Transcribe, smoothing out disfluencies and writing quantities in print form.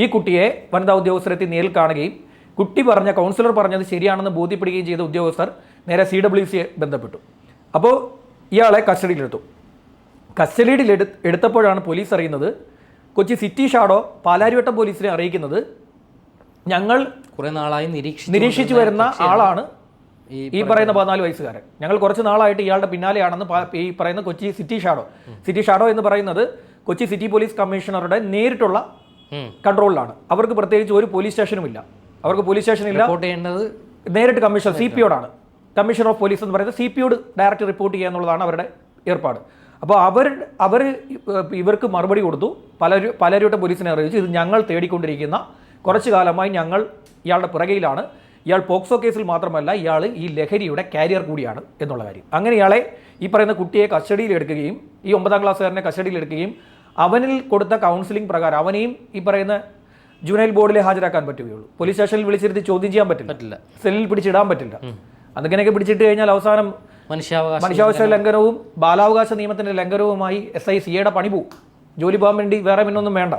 ഈ കുട്ടിയെ വനിതാ ഉദ്യോഗസ്ഥരെത്തി നേരിൽ കാണുകയും കുട്ടി കൗൺസിലർ പറഞ്ഞത് ശരിയാണെന്ന് ബോധ്യപ്പെടുകയും ചെയ്ത ഉദ്യോഗസ്ഥർ നേരെ CWCയെ ബന്ധപ്പെട്ടു. അപ്പോൾ ഇയാളെ കസ്റ്റഡിയിലെടുത്തു. എടുത്തപ്പോഴാണ് പോലീസ് അറിയുന്നത്, കൊച്ചി സിറ്റി ഷാഡോ പാലാരിവട്ടം പോലീസിനെ അറിയിക്കുന്നത്, ഞങ്ങൾ കുറെ നാളായി നിരീക്ഷിച്ചു വരുന്ന ആളാണ് ഈ പറയുന്ന 14 വയസ്സുകാരൻ. ഞങ്ങൾ കുറച്ച് നാളായിട്ട് ഇയാളുടെ പിന്നാലെയാണെന്ന് ഈ പറയുന്ന കൊച്ചി സിറ്റി ഷാഡോ എന്ന് പറയുന്നത് കൊച്ചി സിറ്റി പോലീസ് കമ്മീഷണറുടെ നേരിട്ടുള്ള കൺട്രോളിലാണ്. അവർക്ക് പ്രത്യേകിച്ച് ഒരു പോലീസ് സ്റ്റേഷനും ഇല്ല. അവർക്ക് പോലീസ് സ്റ്റേഷൻ ഇല്ല, നേരിട്ട് കമ്മീഷണർ CPയോടാണ്. കമ്മീഷണർ ഓഫ് പോലീസ് എന്ന് പറയുന്നത് CPയോട് ഡയറക്റ്റ് റിപ്പോർട്ട് ചെയ്യുക എന്നുള്ളതാണ് അവരുടെ ഏർപ്പാട്. അപ്പോൾ അവർ ഇവർക്ക് മറുപടി കൊടുത്തു. പലരും പോലീസിനെ അറിയിച്ചു, ഇത് ഞങ്ങൾ തേടിക്കൊണ്ടിരിക്കുന്ന കുറച്ചു കാലമായി ഞങ്ങൾ ഇയാളുടെ പിറകയിലാണ്. ഇയാൾ പോക്സോ കേസിൽ മാത്രമല്ല, ഇയാൾ ഈ ലഹരിയുടെ കാരിയർ കൂടിയാണ് എന്നുള്ള കാര്യം. അങ്ങനെ ഇയാളെ ഈ പറയുന്ന കുട്ടിയെ കസ്റ്റഡിയിലെടുക്കുകയും ഈ 9ാം ക്ലാസ്സുകാരനെ കസ്റ്റഡിയിലെടുക്കുകയും അവനിൽ കൊടുത്ത കൗൺസിലിംഗ് പ്രകാരം അവനെയും ഈ പറയുന്ന ജുവനൈൽ ബോർഡിൽ ഹാജരാക്കാൻ പറ്റുകയുള്ളൂ. പോലീസ് സ്റ്റേഷനിൽ വിളിച്ചിരുത്തി ചോദ്യം ചെയ്യാൻ പറ്റില്ല, സെല്ലിൽ പിടിച്ചിടാൻ പറ്റില്ല. അങ്ങനെയൊക്കെ പിടിച്ചിട്ട് കഴിഞ്ഞാൽ അവസാനം മനുഷ്യാവകാശ ലംഘനവും ബാലാവകാശ നിയമത്തിന്റെ ലംഘനവുമായി SI CAയുടെ പണി പോവും. ജോലി പോകാൻ വേണ്ടി വേറെ പിന്നൊന്നും വേണ്ട.